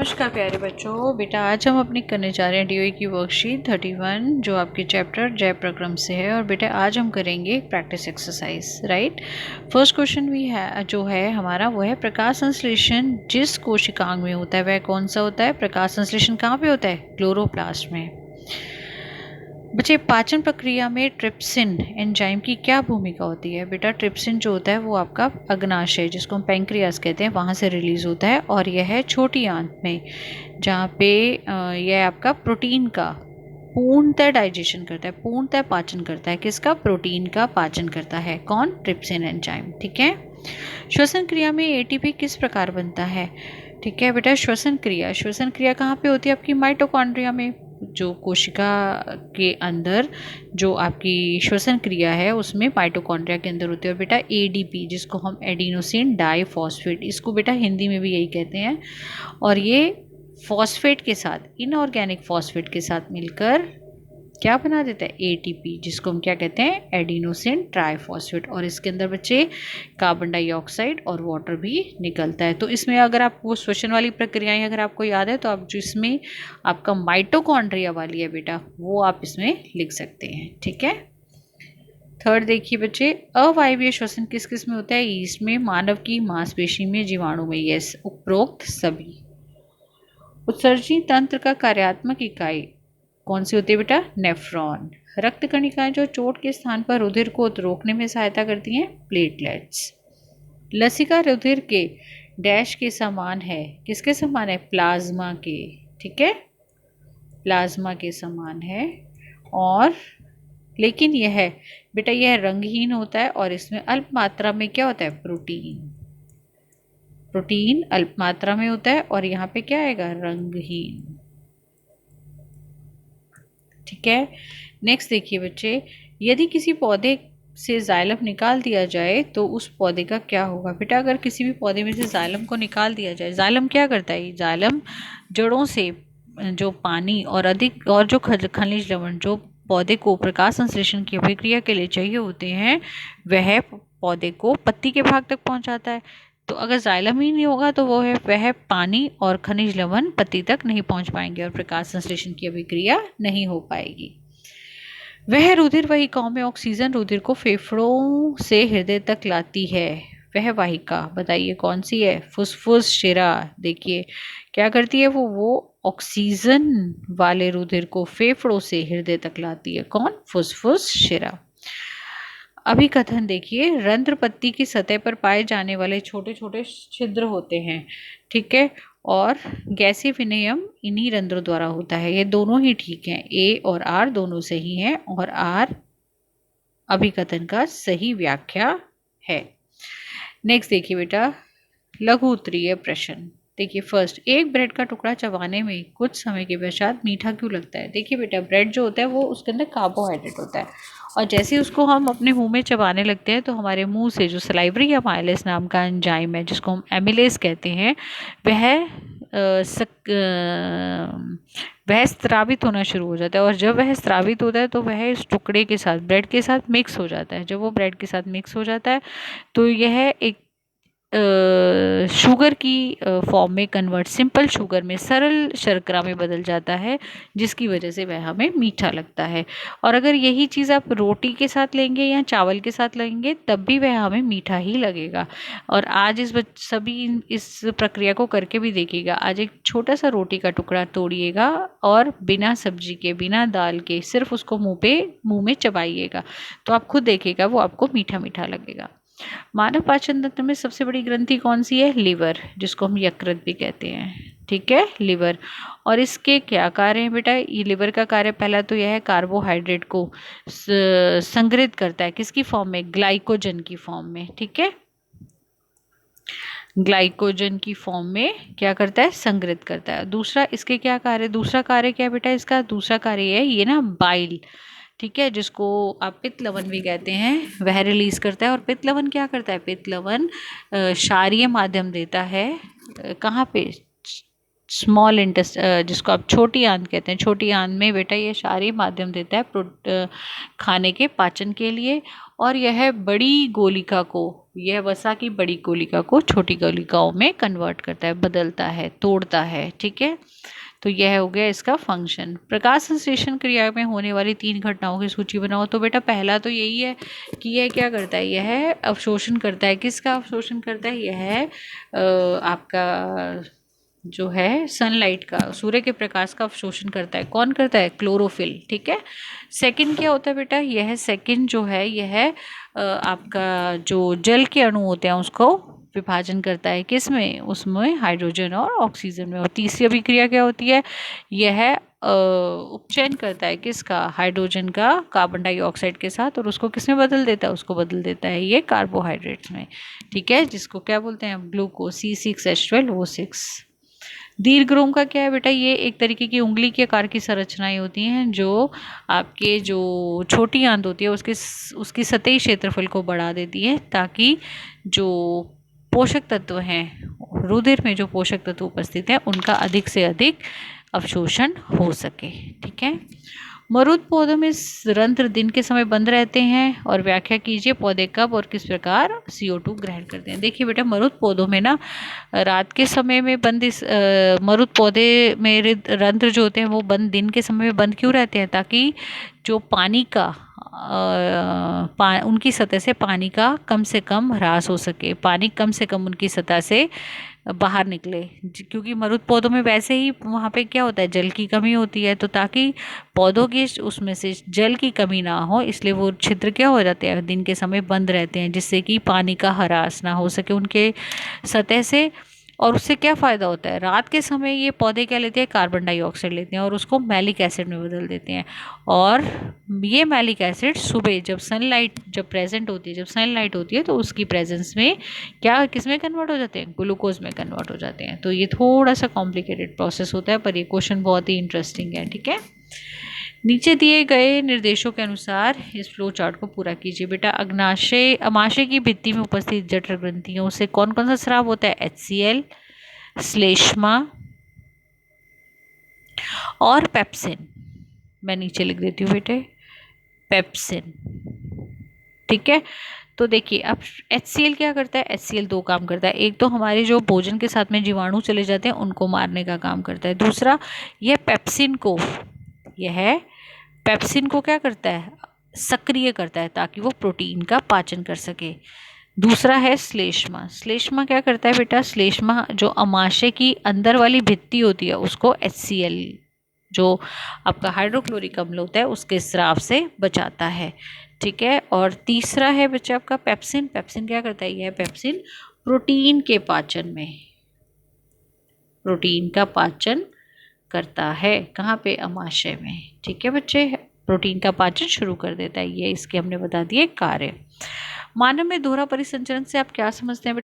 नमस्कार प्यारे बच्चों। बेटा आज हम अपनी करने जा रहे हैं डीओई की वर्कशीट 31 जो आपके चैप्टर जय प्रक्रम से है। और बेटा आज हम करेंगे एक practice exercise. Right, first question भी है जो है हमारा वो है प्रकाश संश्लेषण जिस कोशिकांग में होता है वह कौन सा होता है। प्रकाश संश्लेषण कहाँ पे होता है? क्लोरोप्लास्ट में। बच्चे पाचन प्रक्रिया में ट्रिप्सिन एंजाइम की क्या भूमिका होती है? बेटा ट्रिप्सिन जो होता है वो आपका अग्नाशय जिसको हम पैंक्रियास कहते हैं वहाँ से रिलीज होता है और यह है छोटी आंत में जहाँ पे यह आपका प्रोटीन का पूर्णतः डाइजेशन करता है, पूर्णतः पाचन करता है। किसका? प्रोटीन का पाचन करता है। कौन? Trypsin enzyme. ठीक है। श्वसन क्रिया में एटीपी किस प्रकार बनता है? ठीक है बेटा, श्वसन क्रिया कहाँ पे होती है? आपकी माइटोकॉन्ड्रिया में। जो कोशिका के अंदर जो आपकी श्वसन क्रिया है उसमें माइटोकॉन्ड्रिया के अंदर होती है। और बेटा एडीपी जिसको हम एडिनोसिन डाइफॉस्फेट, इसको बेटा हिंदी में भी यही कहते हैं। और ये फॉस्फेट के साथ, इनऑर्गेनिक फॉस्फेट के साथ मिलकर क्या बना देता है? एटीपी जिसको हम क्या कहते हैं? Adenosine triphosphate. और इसके अंदर बच्चे कार्बन डाइऑक्साइड और वाटर भी निकलता है। तो इसमें अगर आप वो श्वसन वाली प्रक्रियाएं अगर आपको याद है तो आप जो इसमें आपका माइटोकॉन्ड्रिया वाली है बेटा वो आप इसमें लिख सकते हैं। ठीक है। थर्ड देखिए बच्चे, अवायवीय श्वसन किस किस में होता है? ईस्ट में, मानव की मांसपेशी में, जीवाणु में। यस, उपरोक्त सभी। उत्सर्जी तंत्र का कार्यात्मक इकाई कौन सी होती है बेटा? नेफ्रॉन। रक्त कणिकाएं जो चोट के स्थान पर रुधिर को रोकने में सहायता करती हैं, प्लेटलेट्स। लसिका रुधिर के डैश के समान है। किसके समान है? प्लाज्मा के। ठीक है, प्लाज्मा के समान है। और लेकिन यह बेटा यह रंगहीन होता है और इसमें अल्प मात्रा में क्या होता है? प्रोटीन अल्प मात्रा में होता है और यहाँ पे क्या आएगा? रंगहीन। ठीक है। नेक्स्ट देखिए बच्चे, यदि किसी पौधे से जाइलम निकाल दिया जाए तो उस पौधे का क्या होगा? बेटा अगर किसी भी पौधे में से जाइलम को निकाल दिया जाए, जाइलम क्या करता है? जाइलम जड़ों से जो पानी और अधिक और जो खनिज लवण जो पौधे को प्रकाश संश्लेषण की अभिक्रिया के लिए चाहिए होते हैं वह पौधे को पत्ती के भाग तक पहुंचाता है। तो अगर जाइलम ही नहीं होगा तो वह पानी और खनिज लवण पत्ती तक नहीं पहुंच पाएंगे और प्रकाश संश्लेषण की अभिक्रिया नहीं हो पाएगी। वह रुधिर वाहिकाओं में ऑक्सीजन रुधिर को फेफड़ों से हृदय तक लाती है। वह वाहिका बताइए कौन सी है? फुसफुस शिरा। देखिए क्या करती है वो ऑक्सीजन वाले रुधिर को फेफड़ों से हृदय तक लाती है। कौन? फुसफुस शिरा। अभिकथन देखिए, रंध्र पत्ती की सतह पर पाए जाने वाले छोटे छोटे छिद्र होते हैं। ठीक है, और गैसीय विनिमय इन्हीं रंध्रों द्वारा होता है। ये दोनों ही ठीक हैं, ए और आर दोनों सही हैं और आर अभिकथन का सही व्याख्या है। नेक्स्ट देखिए बेटा, लघु उत्तरीय प्रश्न। देखिए फर्स्ट, एक ब्रेड का टुकड़ा चबाने में कुछ समय के पश्चात मीठा क्यों लगता है? देखिए बेटा ब्रेड जो होता है वो उसके अंदर कार्बोहाइड्रेट होता है और जैसे उसको हम अपने मुंह में चबाने लगते हैं तो हमारे मुंह से जो सलाइवरी अमाइलेज नाम का एंजाइम है जिसको हम एमिलेज कहते हैं वह स्रावित होना शुरू हो जाता है। और जब वह स्रावित होता है तो वह इस टुकड़े के साथ ब्रेड के साथ मिक्स हो जाता है। जब वो ब्रेड के साथ मिक्स हो जाता है तो यह एक शुगर की फॉर्म में कन्वर्ट, सिंपल शुगर में, सरल शर्करा में बदल जाता है जिसकी वजह से वह हमें मीठा लगता है। और अगर यही चीज़ आप रोटी के साथ लेंगे या चावल के साथ लेंगे तब भी वह हमें मीठा ही लगेगा। और आज सभी इस प्रक्रिया को करके भी देखिएगा। आज एक छोटा सा रोटी का टुकड़ा तोड़िएगा और बिना सब्जी के, बिना दाल के, सिर्फ उसको मुंह में चबाइएगा तो आप खुद देखिएगा वो आपको मीठा मीठा लगेगा। मानव पाचन तंत्र में सबसे बड़ी ग्रंथि कौन सी है? लिवर, जिसको हम यकृत भी कहते हैं। ठीक है, लिवर। और इसके क्या कार्य हैं बेटा? ये लिवर का कार्य पहला तो यह है कार्बोहाइड्रेट को संग्रहित करता है। किसकी फॉर्म में? ग्लाइकोजन की फॉर्म में। ठीक है, ग्लाइकोजन की फॉर्म में क्या करता है? संग्रहित करता है। दूसरा इसके क्या कार्य? दूसरा कार्य क्या है बेटा इसका? दूसरा कार्य है ये ना बाइल, ठीक है, जिसको आप पित्त लवण भी कहते हैं, वह रिलीज करता है। और पित्त लवण क्या करता है? पित्त लवण क्षारीय माध्यम देता है। कहाँ पे? स्मॉल इंटेस्ट जिसको आप छोटी आंत कहते हैं, छोटी आंत में बेटा ये क्षारीय माध्यम देता है खाने के पाचन के लिए, और यह बड़ी गोलिका को, यह वसा की बड़ी गोलिका को छोटी गोलिकाओं में कन्वर्ट करता है, बदलता है, तोड़ता है। ठीक है, तो यह हो गया इसका फंक्शन। प्रकाश संश्लेषण क्रिया में होने वाली 3 घटनाओं की सूची बनाओ। तो बेटा पहला तो यही है कि यह क्या करता है, यह अवशोषण करता है। किसका अवशोषण करता है? यह आपका जो है सनलाइट का, सूर्य के प्रकाश का अवशोषण करता है। कौन करता है? क्लोरोफिल। ठीक है। सेकंड क्या होता है बेटा? यह सेकंड जो है यह आपका जो जल के अणु होते हैं उसको विभाजन करता है। किस में? उसमें हाइड्रोजन और ऑक्सीजन में। और तीसरी अभिक्रिया क्या होती है? यह उपचयन करता है किसका? हाइड्रोजन का कार्बन डाइऑक्साइड के साथ, और उसको किसमें बदल देता है? उसको बदल देता है ये कार्बोहाइड्रेट्स में। ठीक है, जिसको क्या बोलते हैं? Glucose C6H12O6। दीर्घरोम का क्या है बेटा? ये एक तरीके की उंगली के आकार की संरचनाएं होती हैं जो आपके जो छोटी आंत होती है उसकी सतही क्षेत्रफल को बढ़ा देती है, ताकि जो पोषक तत्व हैं रुधिर में, जो पोषक तत्व उपस्थित हैं, उनका अधिक से अधिक अवशोषण हो सके। ठीक है। मरुद पौधों में रंध्र दिन के समय बंद रहते हैं, और व्याख्या कीजिए पौधे कब और किस प्रकार CO2 ग्रहण करते हैं। देखिए बेटा, मरुद पौधों में ना रात के समय में बंद, मरुद पौधे में रंध्र जो होते हैं वो बंद, दिन के समय में बंद क्यों रहते हैं? ताकि जो पानी का उनकी सतह से पानी का कम से कम ह्रास हो सके, पानी कम से कम उनकी सतह से बाहर निकले, क्योंकि मरुद पौधों में वैसे ही वहाँ पे क्या होता है, जल की कमी होती है। तो ताकि पौधों की उसमें से जल की कमी ना हो, इसलिए वो छिद्र क्या हो जाते हैं, दिन के समय बंद रहते हैं, जिससे कि पानी का ह्रास ना हो सके उनके सतह से। और उससे क्या फ़ायदा होता है? रात के समय ये पौधे क्या लेते हैं? कार्बन डाइऑक्साइड लेते हैं और उसको मैलिक एसिड में बदल देते हैं। और ये मैलिक एसिड सुबह जब सनलाइट जब प्रेजेंट होती है, जब सनलाइट होती है, तो उसकी प्रेजेंस में क्या, किस में कन्वर्ट हो जाते हैं? ग्लूकोज में कन्वर्ट हो जाते हैं। तो ये थोड़ा सा कॉम्प्लिकेटेड प्रोसेस होता है, पर ये क्वेश्चन बहुत ही इंटरेस्टिंग है। ठीक है। नीचे दिए गए निर्देशों के अनुसार इस फ्लो चार्ट को पूरा कीजिए। बेटा, अमाशय की भित्ति में उपस्थित जठर ग्रंथियों से कौन कौन सा स्राव होता है? HCl, श्लेष्मा और पेप्सिन। मैं नीचे लिख देती हूँ बेटे, पेप्सिन। ठीक है। तो देखिए, अब HCl क्या करता है? HCl 2 काम करता है। एक तो हमारे जो भोजन के साथ में जीवाणु चले जाते हैं उनको मारने का काम करता है। दूसरा, यह पेप्सिन को क्या करता है? सक्रिय करता है, ताकि वो प्रोटीन का पाचन कर सके। दूसरा है श्लेष्मा। श्लेष्मा क्या करता है बेटा? श्लेष्मा जो अमाशय की अंदर वाली भित्ति होती है उसको HCl, जो आपका हाइड्रोक्लोरिक अम्ल होता है, उसके स्राव से बचाता है। ठीक है। और तीसरा है बच्चा आपका पेप्सिन। पेप्सिन क्या करता है? यह पेप्सिन प्रोटीन के पाचन में, प्रोटीन का पाचन करता है। कहाँ पे? अमाशय में। ठीक है बच्चे, प्रोटीन का पाचन शुरू कर देता है। ये इसके हमने बता दिए कार्य। मानव में दोहरा परिसंचरण से आप क्या समझते हैं?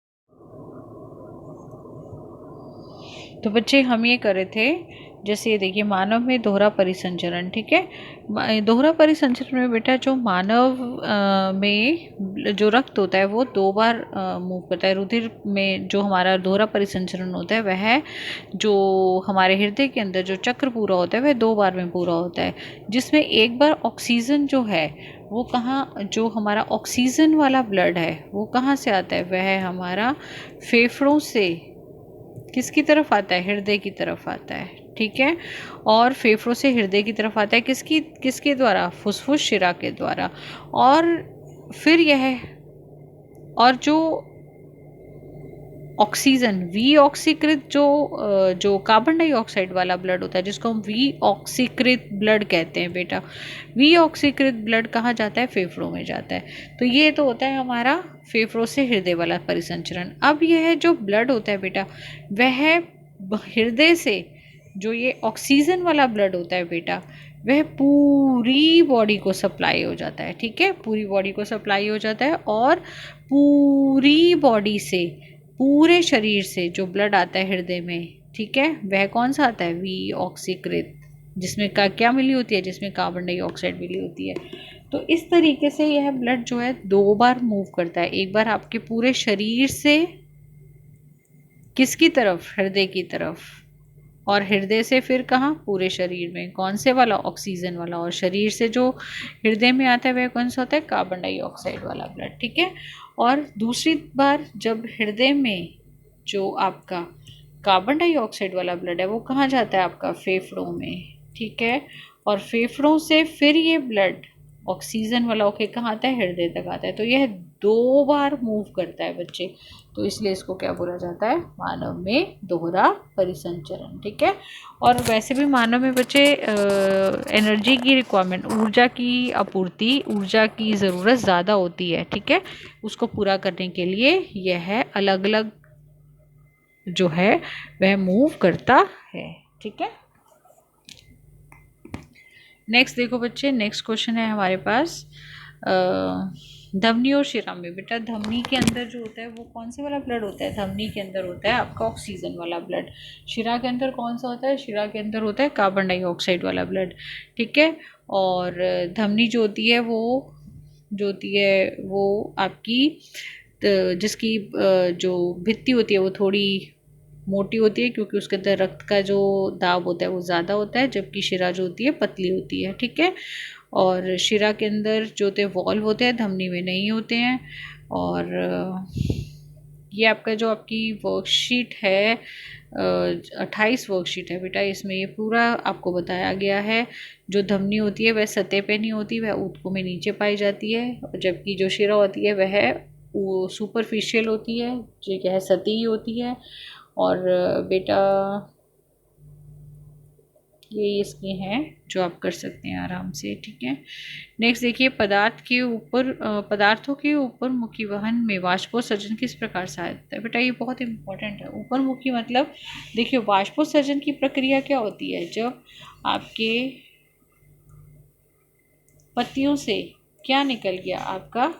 तो बच्चे हम ये कर रहे थे, जैसे ये देखिए, मानव में दोहरा परिसंचरण। ठीक है। दोहरा परिसंचरण में बेटा जो मानव में जो रक्त होता है वो 2 बार मूव करता है। रुधिर में जो हमारा दोहरा परिसंचरण होता है, वह जो हमारे हृदय के अंदर जो चक्र पूरा होता है वह 2 बार में पूरा होता है, जिसमें एक बार ऑक्सीजन जो है वो कहाँ, जो हमारा ऑक्सीजन वाला ब्लड है वो कहाँ से आता है? वह हमारा फेफड़ों से किसकी तरफ आता है? हृदय की तरफ आता है। ठीक है। और फेफड़ों से हृदय की तरफ आता है किसके द्वारा? फुसफुस शिरा के द्वारा। और फिर यह, और जो ऑक्सीजन वीऑक्सीकृत जो कार्बन डाइऑक्साइड वाला ब्लड होता है, जिसको हम वीऑक्सीकृत ब्लड कहते हैं बेटा, वीऑक्सीकृत ब्लड कहाँ जाता है? फेफड़ों में जाता है। तो ये तो होता है हमारा फेफड़ों से हृदय वाला परिसंचरण। अब यह जो ब्लड होता है बेटा, वह हृदय से जो ये ऑक्सीजन वाला ब्लड होता है बेटा, वह पूरी बॉडी को सप्लाई हो जाता है। ठीक है, पूरी बॉडी को सप्लाई हो जाता है। और पूरी बॉडी से, पूरे शरीर से जो ब्लड आता है हृदय में, ठीक है, वह कौन सा आता है? वीऑक्सीकृत, जिसमें क्या मिली होती है? जिसमें कार्बन डाइऑक्साइड मिली होती है। तो इस तरीके से यह ब्लड जो है 2 बार मूव करता है। एक बार आपके पूरे शरीर से किसकी तरफ? हृदय की तरफ। और हृदय से फिर कहाँ, पूरे शरीर में। कौन से वाला, ऑक्सीजन वाला। और शरीर से जो हृदय में आता है वह कौन सा होता है, कार्बन डाइऑक्साइड वाला ब्लड। ठीक है। और दूसरी बार जब हृदय में जो आपका कार्बन डाइऑक्साइड वाला ब्लड है वो कहाँ जाता है, आपका फेफड़ों में। ठीक है। और फेफड़ों से फिर ये ब्लड ऑक्सीजन वाला होके कहाँ आता है, हृदय तक आता है। तो यह 2 बार मूव करता है बच्चे, तो इसलिए इसको क्या बोला जाता है, मानव में दोहरा परिसंचरण। ठीक है। और वैसे भी मानव में बच्चे एनर्जी की रिक्वायरमेंट, ऊर्जा की आपूर्ति, ऊर्जा की ज़रूरत ज़्यादा होती है। ठीक है। उसको पूरा करने के लिए यह अलग अलग जो है वह मूव करता है। ठीक है। नेक्स्ट देखो बच्चे, नेक्स्ट क्वेश्चन है हमारे पास धमनी और शिरा में। बेटा धमनी के अंदर जो होता है वो कौन से वाला ब्लड होता है, धमनी के अंदर होता है आपका ऑक्सीजन वाला ब्लड। शिरा के अंदर कौन सा होता है, शिरा के अंदर होता है कार्बन डाइऑक्साइड वाला ब्लड। ठीक है। और धमनी जो होती है वो आपकी जिसकी जो भित्ति होती है वो थोड़ी मोटी होती है, क्योंकि उसके अंदर रक्त का जो दाब होता है वो ज़्यादा होता है, जबकि शिरा जो होती है पतली होती है। ठीक है। और शिरा के अंदर जो होते हैं वॉल्व होते हैं, धमनी में नहीं होते हैं। और ये आपका जो आपकी वर्कशीट है 28 वर्कशीट है बेटा, इसमें ये पूरा आपको बताया गया है। जो धमनी होती है वह सतह पे नहीं होती, वह ऊतकों में नीचे पाई जाती है। जबकि जो शिरा होती है वह वो सुपरफिशियल होती है, जो क्या है सतही होती है। और बेटा ये इसके हैं जो आप कर सकते हैं आराम से। ठीक है। नेक्स्ट देखिए, पदार्थों के ऊपर मुखी वहन में वाष्पोत्सर्जन किस प्रकार सहायता है। बेटा ये बहुत इंपॉर्टेंट है। ऊपर मुखी मतलब देखिए वाष्पोत्सर्जन की प्रक्रिया क्या होती है, जब आपके पत्तियों से क्या निकल गया, आपका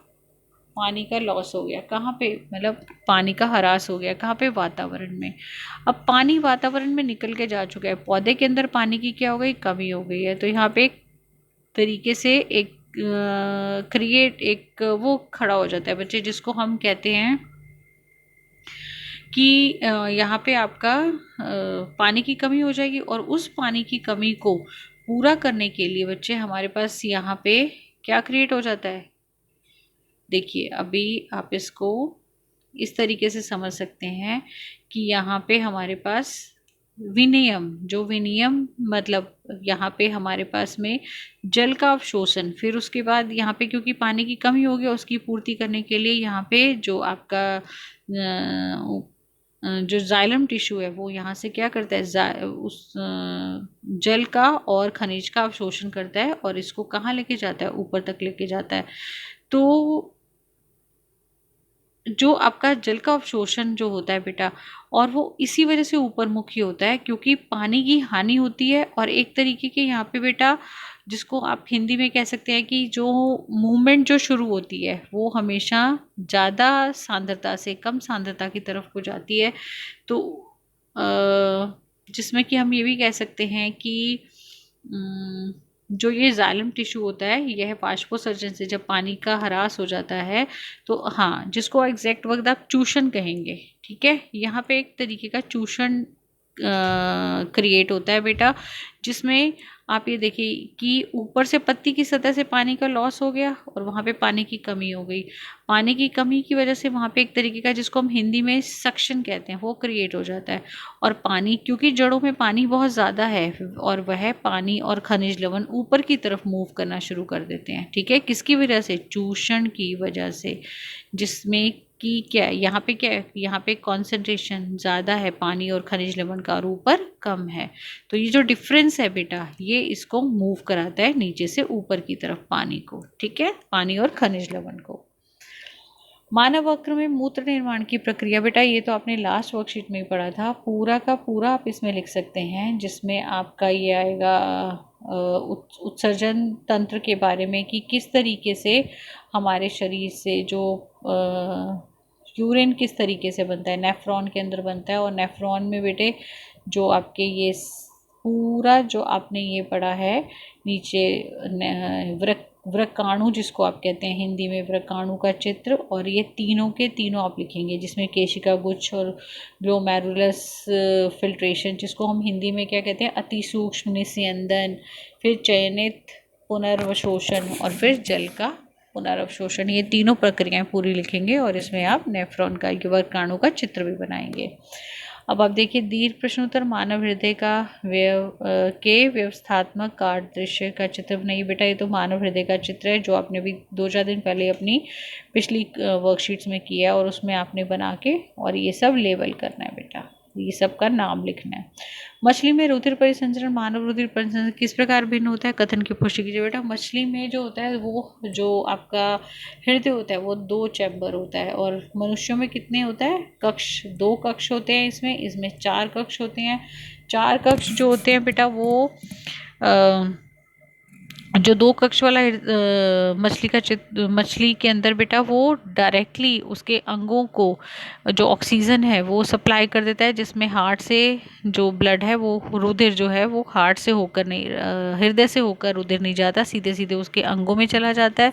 पानी का लॉस हो गया, कहाँ पे, मतलब पानी का ह्रास हो गया, कहाँ पे, वातावरण में। अब पानी वातावरण में निकल के जा चुका है, पौधे के अंदर पानी की क्या हो गई, कमी हो गई है। तो यहाँ पे एक तरीके से एक एक वो खड़ा हो जाता है बच्चे, जिसको हम कहते हैं कि यहाँ पे आपका पानी की कमी हो जाएगी। और उस पानी की कमी को पूरा करने के लिए बच्चे हमारे पास यहाँ पे क्या क्रिएट हो जाता है। देखिए अभी आप इसको इस तरीके से समझ सकते हैं कि यहाँ पे हमारे पास विनियम, जो विनियम मतलब यहाँ पे हमारे पास में जल का अवशोषण, फिर उसके बाद यहाँ पे क्योंकि पानी की कमी हो गई उसकी पूर्ति करने के लिए यहाँ पे जो आपका जो जाइलम टिश्यू है वो यहाँ से क्या करता है, उस जल का और खनिज का अवशोषण करता है और इसको कहाँ लेके जाता है, ऊपर तक लेके जाता है। तो जो आपका जल का अवशोषण जो होता है बेटा, और वो इसी वजह से ऊपर मुखी होता है क्योंकि पानी की हानि होती है। और एक तरीके के यहाँ पे बेटा जिसको आप हिंदी में कह सकते हैं कि जो मूवमेंट जो शुरू होती है वो हमेशा ज़्यादा सांद्रता से कम सांद्रता की तरफ को जाती है। तो जिसमें कि हम ये भी कह सकते हैं कि जो ये जाइलम टिश्यू होता है यह वाष्पोत्सर्जन से जब पानी का ह्रास हो जाता है तो हाँ, जिसको एग्जैक्ट वक्त आप चूषण कहेंगे। ठीक है। यहाँ पे एक तरीके का चूषण क्रिएट होता है बेटा, जिसमें आप ये देखिए कि ऊपर से पत्ती की सतह से पानी का लॉस हो गया और वहाँ पे पानी की कमी हो गई। पानी की कमी की वजह से वहाँ पे एक तरीके का जिसको हम हिंदी में सक्शन कहते हैं वो क्रिएट हो जाता है। और पानी क्योंकि जड़ों में पानी बहुत ज़्यादा है और वह पानी और खनिज लवण ऊपर की तरफ मूव करना शुरू कर देते हैं। ठीक है। किसकी वजह से, चूषण की वजह से, जिसमें कि क्या यहाँ पे क्या है, यहाँ पे कॉन्सेंट्रेशन ज़्यादा है पानी और खनिज लवण का और ऊपर कम है। तो ये जो डिफरेंस है बेटा ये इसको मूव कराता है नीचे से ऊपर की तरफ पानी को। ठीक है। पानी और खनिज लवण को। मानव वक्र में मूत्र निर्माण की प्रक्रिया, बेटा ये तो आपने लास्ट वर्कशीट में ही पढ़ा था, पूरा का पूरा आप इसमें लिख सकते हैं, जिसमें आपका ये आएगा उत्सर्जन तंत्र के बारे में कि किस तरीके से हमारे शरीर से जो यूरिन किस तरीके से बनता है, नेफ्रॉन के अंदर बनता है। और नेफ्रॉन में बेटे जो आपके ये पूरा जो आपने ये पढ़ा है नीचे व्रकाणु जिसको आप कहते हैं हिंदी में, व्रकाणु का चित्र, और ये तीनों के तीनों आप लिखेंगे, जिसमें केशिका गुच्छ और ग्लोमेरुलस फिल्ट्रेशन, जिसको हम हिंदी में क्या कहते हैं, अति सूक्ष्म निस्यंदन, फिर चयनित पुनर्वशोषण और फिर जल का पुनर्वशोषण, ये तीनों प्रक्रियाएं पूरी लिखेंगे और इसमें आप नेफ्रॉन का, व्रकाणु का चित्र भी बनाएंगे। अब आप देखिए दीर्घ प्रश्नोत्तर, मानव हृदय का व्यवस्थात्मक कार्य दृश्य का चित्र बनाइए। बेटा ये तो मानव हृदय का चित्र है जो आपने भी 2-4 दिन पहले अपनी पिछली वर्कशीट्स में किया और उसमें आपने बना के और ये सब लेबल करना है बेटा, ये सब का नाम लिखना है। मछली में रुधिर परिसंचरण मानव रुधिर परिसंचरण किस प्रकार भिन्न होता है, कथन की पुष्टि कीजिए। बेटा मछली में जो होता है वो जो आपका हृदय होता है वो 2 चैम्बर होता है, और मनुष्यों में कितने होता है, कक्ष, 2 कक्ष होते हैं इसमें 4 कक्ष होते हैं। 4 कक्ष जो होते हैं बेटा वो जो 2 कक्ष वाला मछली का चित्र, मछली के अंदर बेटा वो डायरेक्टली उसके अंगों को जो ऑक्सीजन है वो सप्लाई कर देता है, जिसमें हार्ट से जो ब्लड है वो रुधिर जो है वो हार्ट से होकर नहीं, हृदय से होकर रुधिर नहीं जाता, सीधे सीधे उसके अंगों में चला जाता है।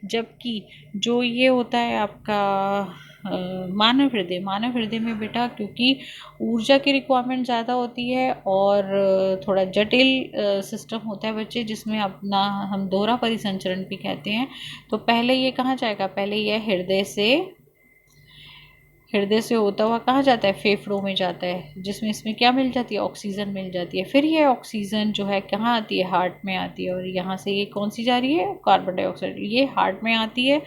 जबकि जो ये होता है आपका मानव हृदय में बेटा क्योंकि ऊर्जा की रिक्वायरमेंट ज़्यादा होती है और थोड़ा जटिल सिस्टम होता है बच्चे, जिसमें अपना हम दोहरा परिसंचरण भी कहते हैं। तो पहले ये कहाँ जाएगा, पहले ये हृदय से होता हुआ कहाँ जाता है, फेफड़ों में जाता है, जिसमें इसमें क्या मिल जाती है, ऑक्सीजन मिल जाती है। फिर ये ऑक्सीजन जो है कहाँ आती है, हार्ट में आती है, और यहाँ से ये कौन सी जा रही है, कार्बन डाइऑक्साइड, ये हार्ट में आती है,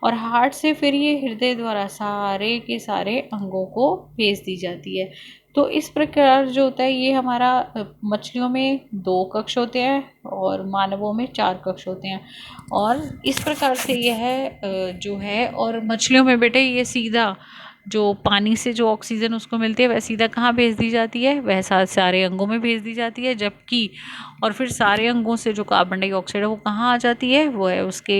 और हार्ट से फिर ये हृदय द्वारा सारे के सारे अंगों को भेज दी जाती है। तो इस प्रकार जो होता है ये हमारा मछलियों में 2 कक्ष होते हैं और मानवों में 4 कक्ष होते हैं, और इस प्रकार से यह जो है, और मछलियों में बेटे ये सीधा जो पानी से जो ऑक्सीजन उसको मिलती है वह सीधा कहाँ भेज दी जाती है, वह सारे अंगों में भेज दी जाती है। जबकि और फिर सारे अंगों से जो कार्बन डाइऑक्साइड है वो कहाँ आ जाती है, वो है उसके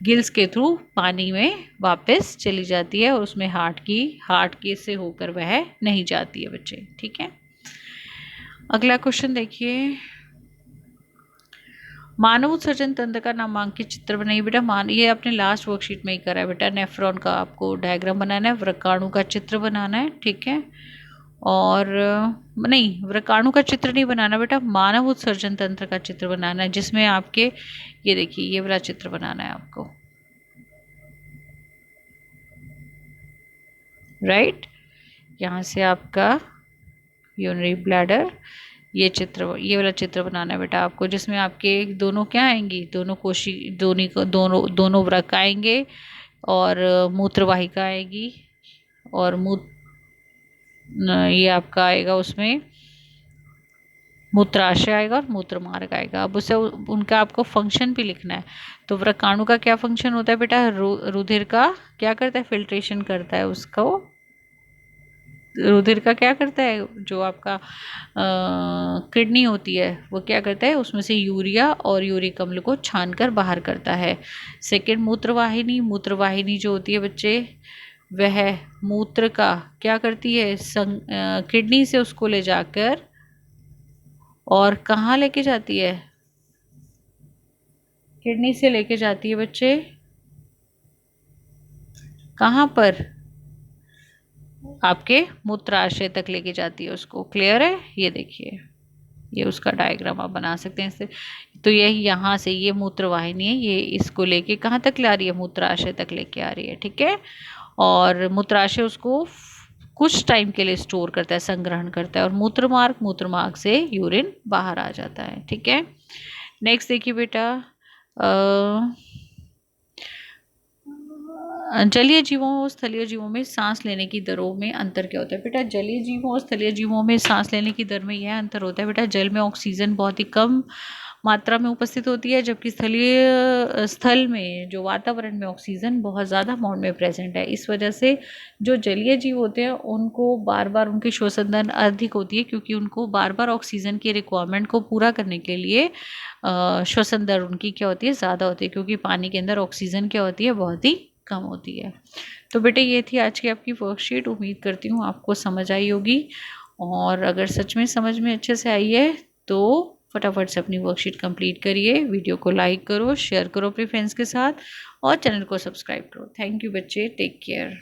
गिल्स के थ्रू पानी में वापस चली जाती है, और उसमें हार्ट के से होकर वह नहीं जाती है बच्चे, ठीक है। अगला क्वेश्चन देखिए, मानव उत्सर्जन तंत्र का नामांकित चित्र बनाइए। बेटा ये आपने लास्ट वर्कशीट में ही करा है बेटा, नेफ्रॉन का आपको डायग्राम बनाना है, व्रकाणु का चित्र बनाना है, ठीक है। और नहीं, व्रकाणु का चित्र नहीं बनाना बेटा, मानव उत्सर्जन तंत्र का चित्र बनाना है, जिसमें आपके ये देखिए ये वाला चित्र बनाना है आपको, राइट। यहाँ से आपका यूरिनरी ब्लैडर, ये वाला चित्र बनाना है बेटा आपको, जिसमें आपके दोनों क्या आएंगी, दोनों वृक्क आएंगे, और मूत्रवाहिका आएगी, और ये आपका आएगा उसमें मूत्राशय आएगा और मूत्रमार्ग आएगा। अब उसे उनका आपको फंक्शन भी लिखना है। तो व्रकाणु का क्या फंक्शन होता है बेटा, रुधिर का क्या करता है, फिल्ट्रेशन करता है उसको, रुधिर का क्या करता है, जो आपका किडनी होती है वो क्या करता है, उसमें से यूरिया और यूरिक अम्ल को छानकर बाहर करता है। सेकंड मूत्रवाहिनी जो होती है बच्चे, वह मूत्र का क्या करती है, किडनी से उसको ले जाकर और कहाँ लेके जाती है, किडनी से लेके जाती है बच्चे कहाँ पर, आपके मूत्राशय तक लेके जाती है उसको। क्लियर है, ये देखिए ये उसका डायग्राम आप बना सकते हैं इससे। तो ये यहाँ से ये मूत्रवाहिनी है, ये इसको लेके कहाँ तक ला रही है, मूत्राशय तक लेके आ रही है, ठीक है। और मूत्राशय उसको कुछ टाइम के लिए स्टोर करता है, संग्रहण करता है, और मूत्रमार्ग से यूरिन बाहर आ जाता है, ठीक है। नेक्स्ट देखिए बेटा, जलीय जीवों और स्थलीय जीवों में सांस लेने की दरों में अंतर क्या होता है। बेटा जलीय जीवों और स्थलीय जीवों में सांस लेने की दर में यह अंतर होता है बेटा, जल में ऑक्सीजन बहुत ही कम मात्रा में उपस्थित होती है, जबकि स्थल में जो वातावरण में ऑक्सीजन बहुत ज़्यादा अमाउंट में प्रेजेंट है। इस वजह से जो जलीय जीव होते हैं उनको बार बार उनकी श्वसन दर अधिक होती है, क्योंकि उनको बार बार ऑक्सीजन की रिक्वायरमेंट को पूरा करने के लिए श्वसन दर उनकी क्या होती है, ज़्यादा होती है, क्योंकि पानी के अंदर ऑक्सीजन क्या होती है, बहुत ही कम होती है। तो बेटे ये थी आज की आपकी वर्कशीट, उम्मीद करती हूँ आपको समझ आई होगी, और अगर सच में समझ में अच्छे से आई है तो फटाफट से अपनी वर्कशीट कंप्लीट करिए। वीडियो को लाइक करो, शेयर करो अपने फ्रेंड्स के साथ और चैनल को सब्सक्राइब करो। थैंक यू बच्चे, टेक केयर।